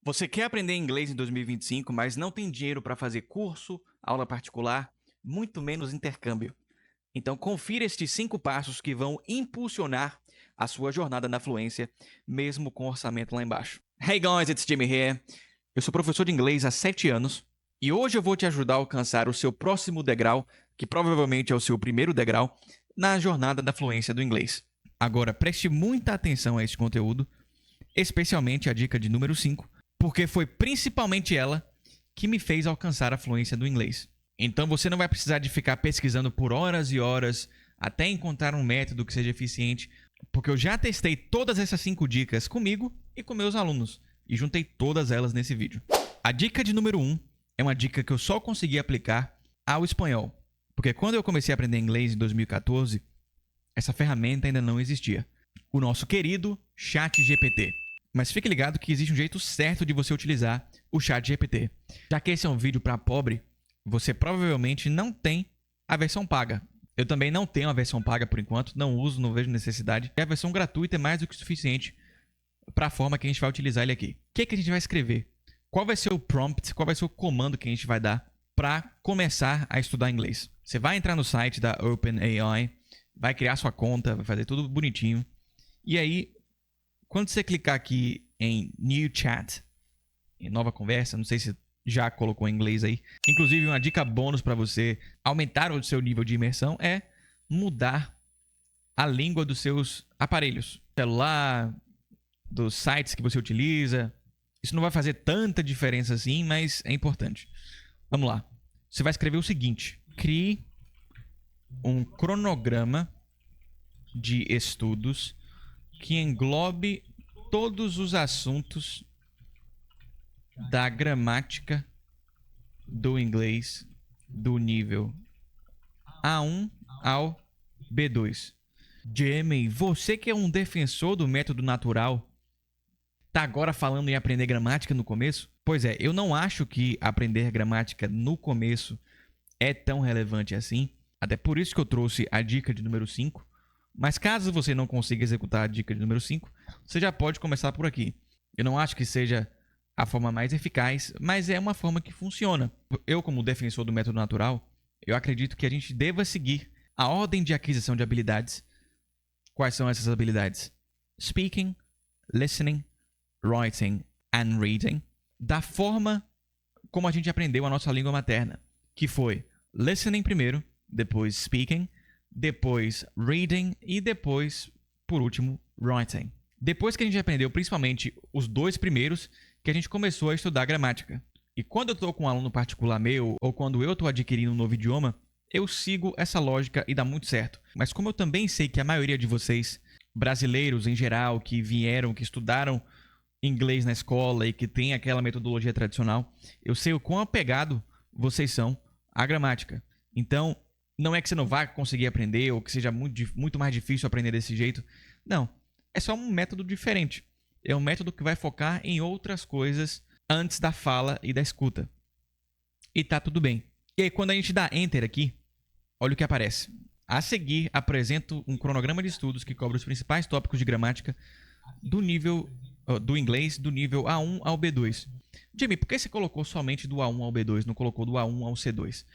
Você quer aprender inglês em 2025, mas não tem dinheiro para fazer curso, aula particular, muito menos intercâmbio. Então, confira estes 5 passos que vão impulsionar a sua jornada na fluência, mesmo com o orçamento lá embaixo. Hey guys, it's Jimmy here. Eu sou professor de inglês há 7 anos e hoje eu vou te ajudar a alcançar o seu próximo degrau, que provavelmente é o seu primeiro degrau, na jornada da fluência do inglês. Agora, preste muita atenção a este conteúdo, especialmente a dica de número 5, porque foi principalmente ela que me fez alcançar a fluência do inglês. Então você não vai precisar de ficar pesquisando por horas e horas até encontrar um método que seja eficiente, porque eu já testei todas essas 5 dicas comigo e com meus alunos e juntei todas elas nesse vídeo. A dica de número 1 é uma dica que eu só consegui aplicar ao espanhol, porque quando eu comecei a aprender inglês em 2014, essa ferramenta ainda não existia. O nosso querido ChatGPT. Mas fique ligado que existe um jeito certo de você utilizar o ChatGPT. Já que esse é um vídeo para pobre, você provavelmente não tem a versão paga. Eu também não tenho a versão paga por enquanto, não uso, não vejo necessidade. E a versão gratuita é mais do que suficiente para a forma que a gente vai utilizar ele aqui. O que a gente vai escrever? Qual vai ser o prompt, qual vai ser o comando que a gente vai dar para começar a estudar inglês? Você vai entrar no site da OpenAI, vai criar sua conta, vai fazer tudo bonitinho. E aí, quando você clicar aqui em New Chat, em nova conversa, não sei se já colocou em inglês aí. Inclusive, uma dica bônus para você aumentar o seu nível de imersão é mudar a língua dos seus aparelhos. Celular, dos sites que você utiliza. Isso não vai fazer tanta diferença assim, mas é importante. Vamos lá. Você vai escrever o seguinte. Crie um cronograma de estudos que englobe todos os assuntos da gramática do inglês do nível A1 ao B2. Jamie, você que é um defensor do método natural, tá agora falando em aprender gramática no começo? Pois é, eu não acho que aprender gramática no começo é tão relevante assim. Até por isso que eu trouxe a dica de número 5. Mas caso você não consiga executar a dica de número 5, você já pode começar por aqui. Eu não acho que seja a forma mais eficaz, mas é uma forma que funciona. Eu, como defensor do método natural, eu acredito que a gente deva seguir a ordem de aquisição de habilidades. Quais são essas habilidades? Speaking, listening, writing and reading. Da forma como a gente aprendeu a nossa língua materna, que foi listening primeiro, depois speaking, depois reading e depois, por último, writing. Depois que a gente aprendeu principalmente os 2 primeiros, que a gente começou a estudar gramática. E quando eu estou com um aluno particular meu, ou quando eu estou adquirindo um novo idioma, eu sigo essa lógica e dá muito certo. Mas como eu também sei que a maioria de vocês, brasileiros em geral, que vieram, que estudaram inglês na escola e que tem aquela metodologia tradicional, eu sei o quão apegado vocês são à gramática. Então, não é que você não vai conseguir aprender ou que seja muito mais difícil aprender desse jeito. Não, é só um método diferente. É um método que vai focar em outras coisas antes da fala e da escuta. E tá tudo bem. E aí, quando a gente dá Enter aqui, olha o que aparece. A seguir, apresento um cronograma de estudos que cobre os principais tópicos de gramática do inglês do nível A1 ao B2. Jimmy, por que você colocou somente do A1 ao B2, não colocou do A1 ao C2?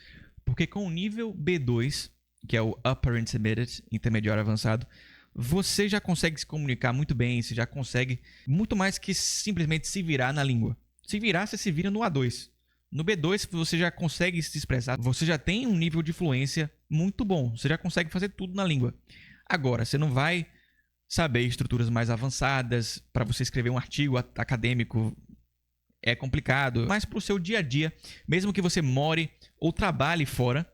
Porque com o nível B2, que é o Upper Intermediate, intermediário avançado, você já consegue se comunicar muito bem, você já consegue muito mais que simplesmente se virar na língua. Se virar, você se vira no A2. No B2, você já consegue se expressar, você já tem um nível de fluência muito bom, você já consegue fazer tudo na língua. Agora, você não vai saber estruturas mais avançadas, para você escrever um artigo acadêmico é complicado, mas para o seu dia a dia, mesmo que você more ou trabalhe fora,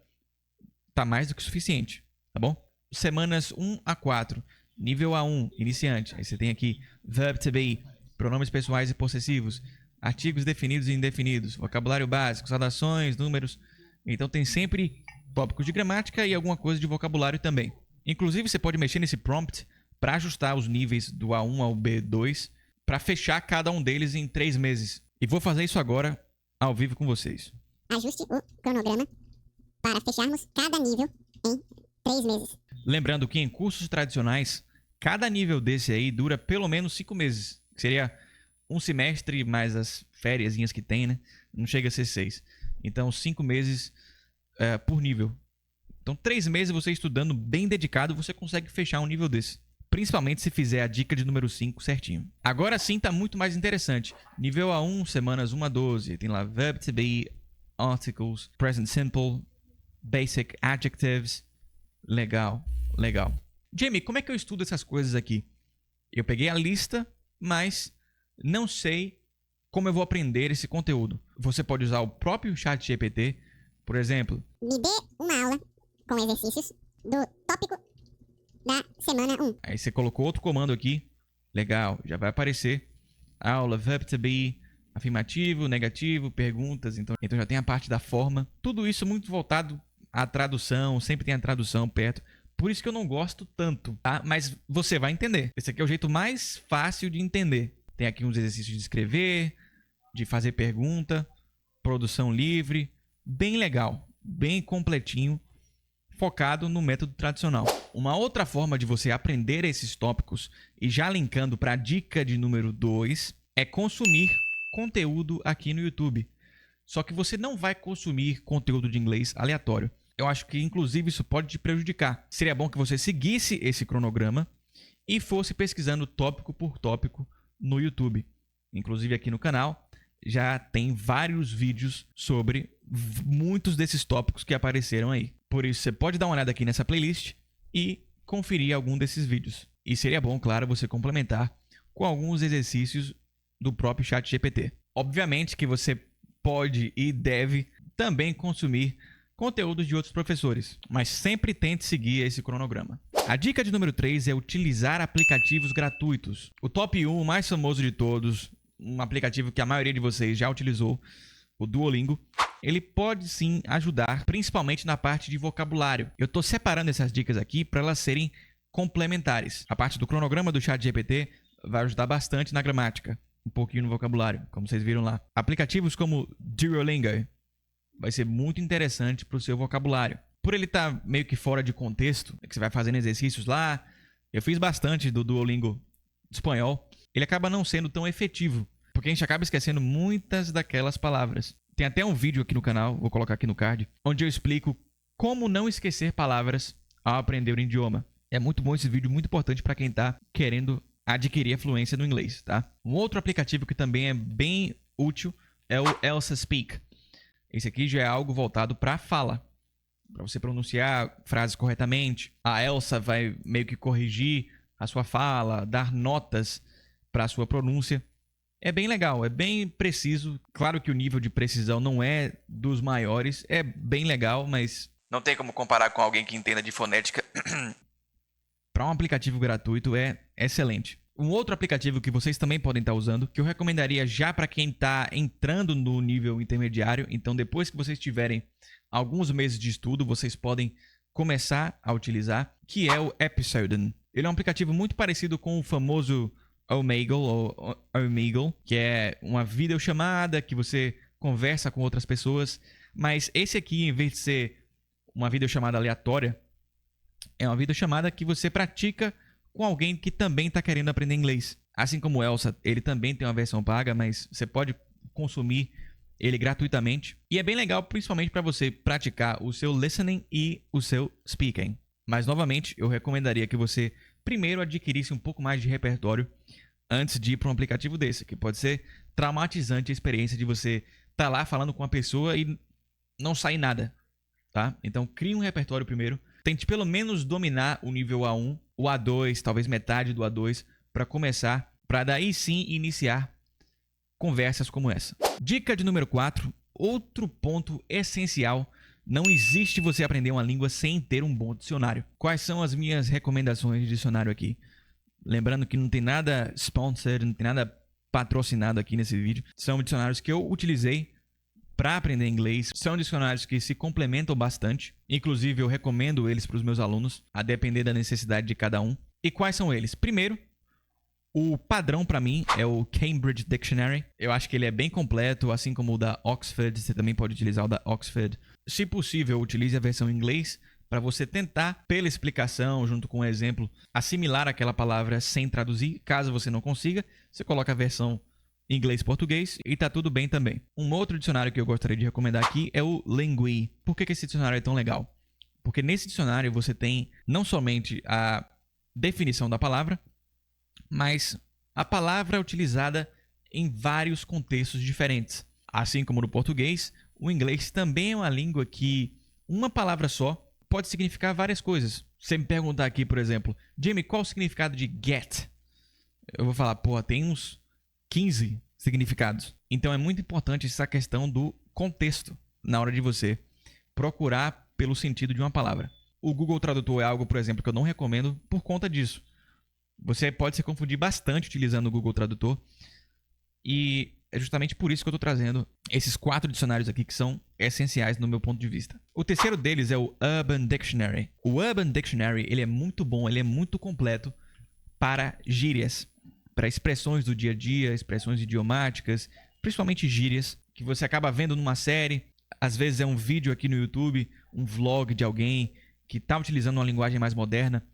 tá mais do que suficiente, tá bom? Semanas 1 a 4, nível A1, iniciante. Aí você tem aqui verb to be, pronomes pessoais e possessivos, artigos definidos e indefinidos, vocabulário básico, saudações, números. Então tem sempre tópicos de gramática e alguma coisa de vocabulário também. Inclusive você pode mexer nesse prompt para ajustar os níveis do A1 ao B2 para fechar cada um deles em 3 meses. E vou fazer isso agora ao vivo com vocês. Ajuste o cronograma para fecharmos cada nível em 3 meses. Lembrando que em cursos tradicionais, cada nível desse aí dura pelo menos 5 meses. Que seria um semestre mais as fériasinhas que tem, né? Não chega a ser 6. Então, 5 meses por nível. Então, 3 meses você estudando bem dedicado, você consegue fechar um nível desse. Principalmente se fizer a dica de número 5 certinho. Agora sim tá muito mais interessante. Nível A1, semanas 1 a 12. Tem lá verb to be, articles, present simple, basic adjectives. Legal, legal. Jamie, como é que eu estudo essas coisas aqui? Eu peguei a lista, mas não sei como eu vou aprender esse conteúdo. Você pode usar o próprio ChatGPT, por exemplo. Me dê uma aula com exercícios do tópico da semana 1. Aí você colocou outro comando aqui. Legal, já vai aparecer. Aula, verb to be, afirmativo, negativo, perguntas. Então já tem a parte da forma. Tudo isso muito voltado à tradução. Sempre tem a tradução perto. Por isso que eu não gosto tanto, tá? Mas você vai entender. Esse aqui é o jeito mais fácil de entender. Tem aqui uns exercícios de escrever, de fazer pergunta, produção livre. Bem legal, bem completinho, focado no método tradicional. Uma outra forma de você aprender esses tópicos, e já linkando para a dica de número 2, é consumir conteúdo aqui no YouTube. Só que você não vai consumir conteúdo de inglês aleatório. Eu acho que, inclusive, isso pode te prejudicar. Seria bom que você seguisse esse cronograma e fosse pesquisando tópico por tópico no YouTube. Inclusive, aqui no canal, já tem vários vídeos sobre muitos desses tópicos que apareceram aí. Por isso, você pode dar uma olhada aqui nessa playlist e conferir algum desses vídeos. E seria bom, claro, você complementar com alguns exercícios do próprio ChatGPT. Obviamente que você pode e deve também consumir conteúdos de outros professores, mas sempre tente seguir esse cronograma. A dica de número 3 é utilizar aplicativos gratuitos. O top 1, o mais famoso de todos, um aplicativo que a maioria de vocês já utilizou, o Duolingo, ele pode sim ajudar, principalmente na parte de vocabulário. Eu estou separando essas dicas aqui para elas serem complementares. A parte do cronograma do ChatGPT vai ajudar bastante na gramática, um pouquinho no vocabulário, como vocês viram lá. Aplicativos como Duolingo vai ser muito interessante para o seu vocabulário. Por ele estar meio que fora de contexto, que você vai fazendo exercícios lá, eu fiz bastante do Duolingo espanhol, ele acaba não sendo tão efetivo, porque a gente acaba esquecendo muitas daquelas palavras. Tem até um vídeo aqui no canal, vou colocar aqui no card, onde eu explico como não esquecer palavras ao aprender o idioma. É muito bom esse vídeo, muito importante para quem está querendo adquirir a fluência no inglês, tá? Um outro aplicativo que também é bem útil é o Elsa Speak. Esse aqui já é algo voltado para fala, para você pronunciar frases corretamente. A Elsa vai meio que corrigir a sua fala, dar notas para a sua pronúncia. É bem legal, é bem preciso. Claro que o nível de precisão não é dos maiores, é bem legal, mas não tem como comparar com alguém que entenda de fonética. Para um aplicativo gratuito é excelente. Um outro aplicativo que vocês também podem estar usando, que eu recomendaria já para quem está entrando no nível intermediário, então depois que vocês tiverem alguns meses de estudo, vocês podem começar a utilizar, que é o Episodin. Ele é um aplicativo muito parecido com o famoso Omegle, ou Omegle, que é uma videochamada que você conversa com outras pessoas, mas esse aqui, em vez de ser uma videochamada aleatória, é uma videochamada que você pratica com alguém que também está querendo aprender inglês. Assim como o Elsa, ele também tem uma versão paga, mas você pode consumir ele gratuitamente. E é bem legal, principalmente para você praticar o seu listening e o seu speaking. Mas, novamente, eu recomendaria que você primeiro adquirisse um pouco mais de repertório antes de ir para um aplicativo desse, que pode ser traumatizante a experiência de você estar lá falando com uma pessoa e não sair nada, tá? Então, crie um repertório primeiro. Tente pelo menos dominar o nível A1, o A2, talvez metade do A2, para começar, para daí sim iniciar conversas como essa. Dica de número 4, outro ponto essencial: não existe você aprender uma língua sem ter um bom dicionário. Quais são as minhas recomendações de dicionário aqui? Lembrando que não tem nada sponsored, não tem nada patrocinado aqui nesse vídeo. São dicionários que eu utilizei para aprender inglês. São dicionários que se complementam bastante. Inclusive, eu recomendo eles para os meus alunos, a depender da necessidade de cada um. E quais são eles? Primeiro, o padrão para mim é o Cambridge Dictionary. Eu acho que ele é bem completo, assim como o da Oxford. Você também pode utilizar o da Oxford. Se possível, utilize a versão em inglês para você tentar, pela explicação, junto com o exemplo, assimilar aquela palavra sem traduzir. Caso você não consiga, você coloca a versão inglês e português, e tá tudo bem também. Um outro dicionário que eu gostaria de recomendar aqui é o Lingui. Por que esse dicionário é tão legal? Porque nesse dicionário você tem não somente a definição da palavra, mas a palavra utilizada em vários contextos diferentes. Assim como no português, o inglês também é uma língua que uma palavra só pode significar várias coisas. Se você me perguntar aqui, por exemplo, Jamie, qual o significado de get? Eu vou falar, tem uns 15 significados. Então é muito importante essa questão do contexto na hora de você procurar pelo sentido de uma palavra. O Google Tradutor é algo, por exemplo, que eu não recomendo por conta disso. Você pode se confundir bastante utilizando o Google Tradutor. E é justamente por isso que eu estou trazendo esses 4 dicionários aqui que são essenciais no meu ponto de vista. O terceiro deles é o Urban Dictionary. O Urban Dictionary ele é muito bom, ele é muito completo para gírias, para expressões do dia a dia, expressões idiomáticas, principalmente gírias, que você acaba vendo numa série. Às vezes é um vídeo aqui no YouTube, um vlog de alguém que está utilizando uma linguagem mais moderna.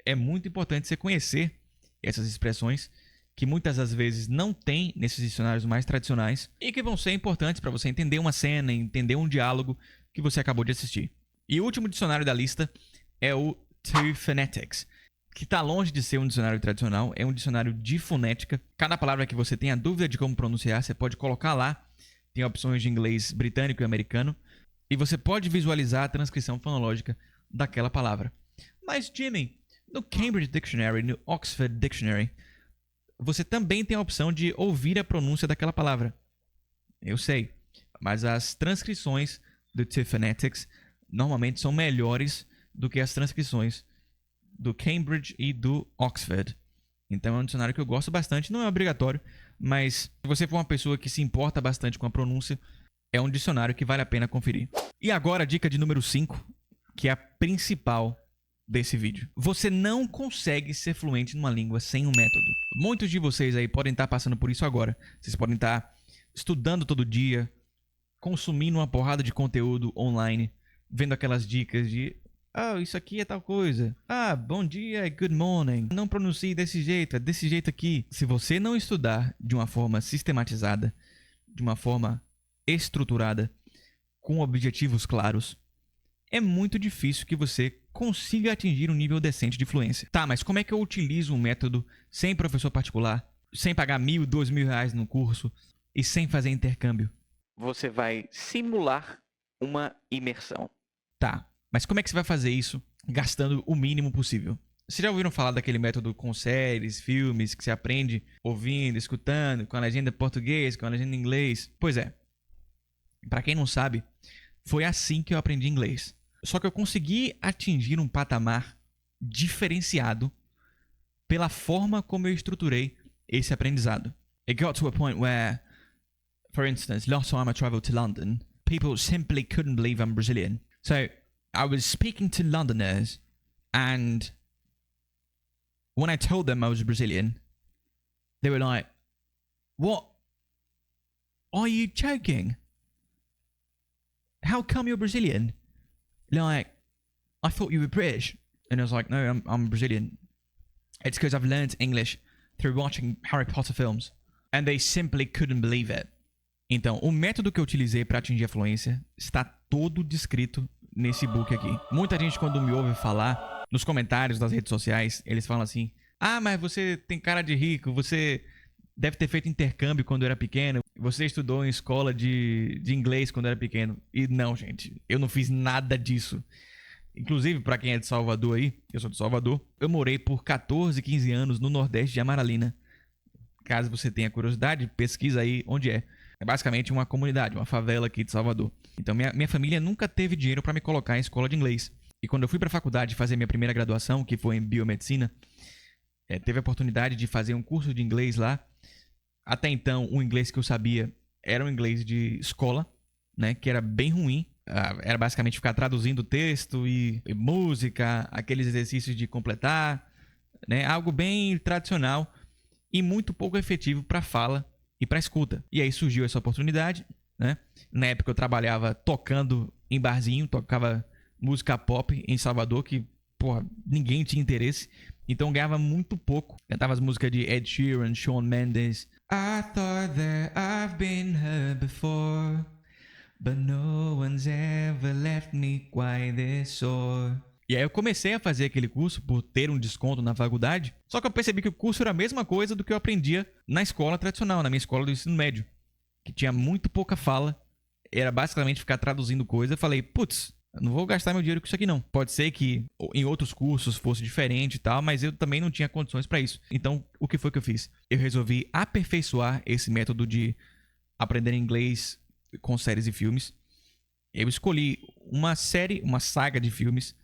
É muito importante você conhecer essas expressões que muitas das vezes não tem nesses dicionários mais tradicionais e que vão ser importantes para você entender uma cena, entender um diálogo que você acabou de assistir. E o último dicionário da lista é o To Phonetics, que está longe de ser um dicionário tradicional, é um dicionário de fonética. Cada palavra que você tenha dúvida de como pronunciar, você pode colocar lá. Tem opções de inglês britânico e americano. E você pode visualizar a transcrição fonológica daquela palavra. Mas, Jimmy, no Cambridge Dictionary, no Oxford Dictionary, você também tem a opção de ouvir a pronúncia daquela palavra. Eu sei, mas as transcrições do To Phonetics normalmente são melhores do que as transcrições do Cambridge e do Oxford. Então é um dicionário que eu gosto bastante, não é obrigatório, mas se você for uma pessoa que se importa bastante com a pronúncia, é um dicionário que vale a pena conferir. E agora a dica de número 5, que é a principal desse vídeo. Você não consegue ser fluente numa língua sem um método. Muitos de vocês aí podem estar passando por isso agora. Vocês podem estar estudando todo dia, consumindo uma porrada de conteúdo online, vendo aquelas dicas de isso aqui é tal coisa. Bom dia é good morning. Não pronuncie desse jeito, é desse jeito aqui. Se você não estudar de uma forma sistematizada, de uma forma estruturada, com objetivos claros, é muito difícil que você consiga atingir um nível decente de fluência. Tá, mas como é que eu utilizo um método sem professor particular, sem pagar R$1.000, R$2.000 no curso e sem fazer intercâmbio? Você vai simular uma imersão. Tá, mas como é que você vai fazer isso gastando o mínimo possível? Vocês já ouviram falar daquele método com séries, filmes, que você aprende ouvindo, escutando, com a legenda em português, com a legenda em inglês? Pois é. Pra quem não sabe, foi assim que eu aprendi inglês. Só que eu consegui atingir um patamar diferenciado pela forma como eu estruturei esse aprendizado. It got to a point where, for instance, last time I traveled to London, people simply couldn't believe I'm Brazilian. So I was speaking to Londoners, and when I told them I was Brazilian, they were like, "What? Are you joking? How come you're Brazilian? Like, I thought you were British." And I was like, "No, I'm Brazilian. It's because I've learned English through watching Harry Potter films." And they simply couldn't believe it. Então, o método que eu utilizei para atingir a fluência está todo descrito nesse book aqui. Muita gente, quando me ouve falar, nos comentários das redes sociais, eles falam assim: mas você tem cara de rico, você deve ter feito intercâmbio quando era pequeno, você estudou em escola de inglês quando era pequeno. E não, gente, eu não fiz nada disso. Inclusive, para quem é de Salvador aí, eu sou de Salvador, eu morei por 14, 15 anos no Nordeste de Amaralina. Caso você tenha curiosidade, pesquisa aí onde é. É basicamente uma comunidade, uma favela aqui de Salvador. Então, minha família nunca teve dinheiro para me colocar em escola de inglês. E quando eu fui para a faculdade fazer minha primeira graduação, que foi em biomedicina, teve a oportunidade de fazer um curso de inglês lá. Até então, o inglês que eu sabia era um inglês de escola, né, que era bem ruim. Era basicamente ficar traduzindo texto e música, aqueles exercícios de completar, né, algo bem tradicional e muito pouco efetivo para fala e para escuta. E aí surgiu essa oportunidade, né? Na época eu trabalhava tocando em barzinho, tocava música pop em Salvador, que, ninguém tinha interesse. Então eu ganhava muito pouco. Cantava as músicas de Ed Sheeran, Shawn Mendes, I thought that I've been hurt before, but no one's ever left me quite this sore. E aí eu comecei a fazer aquele curso por ter um desconto na faculdade, só que eu percebi que o curso era a mesma coisa do que eu aprendia na escola tradicional, na minha escola do ensino médio, que tinha muito pouca fala, era basicamente ficar traduzindo coisa. Eu falei, putz, eu não vou gastar meu dinheiro com isso aqui não. Pode ser que em outros cursos fosse diferente e tal, mas eu também não tinha condições para isso. Então, o que foi que eu fiz? Eu resolvi aperfeiçoar esse método de aprender inglês com séries e filmes. Eu escolhi uma saga de filmes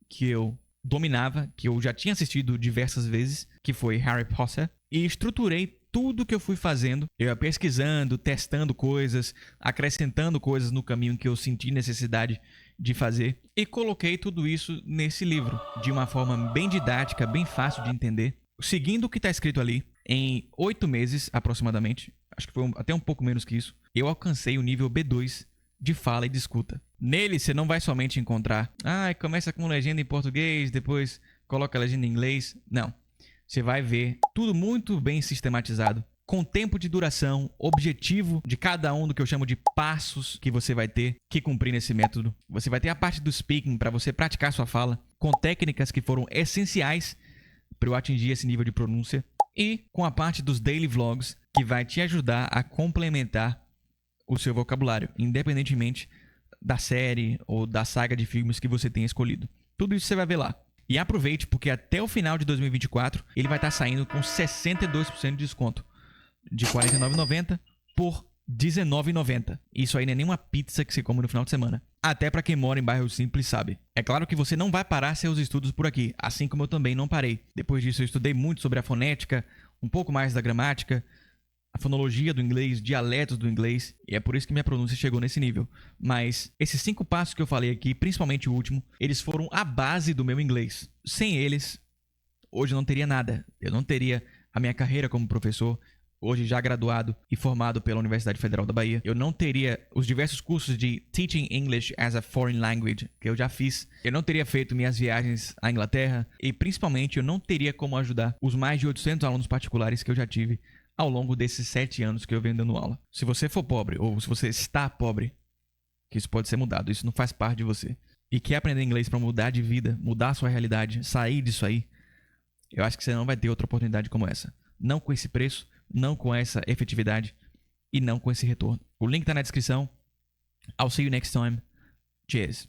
que eu dominava, que eu já tinha assistido diversas vezes, que foi Harry Potter, e estruturei tudo que eu fui fazendo, eu ia pesquisando, testando coisas, acrescentando coisas no caminho que eu senti necessidade de fazer, e coloquei tudo isso nesse livro, de uma forma bem didática, bem fácil de entender, seguindo o que está escrito ali. Em 8 meses, aproximadamente, acho que foi até um pouco menos que isso, eu alcancei o nível B2 de fala e de escuta. Nele, você não vai somente encontrar, começa com legenda em português, depois coloca a legenda em inglês. Não. Você vai ver tudo muito bem sistematizado, com tempo de duração, objetivo de cada um do que eu chamo de passos que você vai ter que cumprir nesse método. Você vai ter a parte do speaking para você praticar sua fala, com técnicas que foram essenciais para eu atingir esse nível de pronúncia, e com a parte dos daily vlogs, que vai te ajudar a complementar o seu vocabulário, independentemente da série ou da saga de filmes que você tenha escolhido. Tudo isso você vai ver lá. E aproveite, porque até o final de 2024 ele vai estar saindo com 62% de desconto, de R$ 49,90 por R$ 19,90. Isso aí não é nenhuma pizza que você come no final de semana. Até para quem mora em bairro simples sabe. É claro que você não vai parar seus estudos por aqui, assim como eu também não parei. Depois disso eu estudei muito sobre a fonética, um pouco mais da gramática, a fonologia do inglês, dialetos do inglês, e é por isso que minha pronúncia chegou nesse nível. Mas esses 5 passos que eu falei aqui, principalmente o último, eles foram a base do meu inglês. Sem eles, hoje eu não teria nada. Eu não teria a minha carreira como professor, hoje já graduado e formado pela Universidade Federal da Bahia. Eu não teria os diversos cursos de Teaching English as a Foreign Language que eu já fiz. Eu não teria feito minhas viagens à Inglaterra. E principalmente eu não teria como ajudar os mais de 800 alunos particulares que eu já tive ao longo desses 7 anos que eu venho dando aula. Se você for pobre, ou se você está pobre, que isso pode ser mudado, isso não faz parte de você, e quer aprender inglês para mudar de vida, mudar a sua realidade, sair disso aí, eu acho que você não vai ter outra oportunidade como essa. Não com esse preço, não com essa efetividade e não com esse retorno. O link está na descrição. I'll see you next time. Cheers.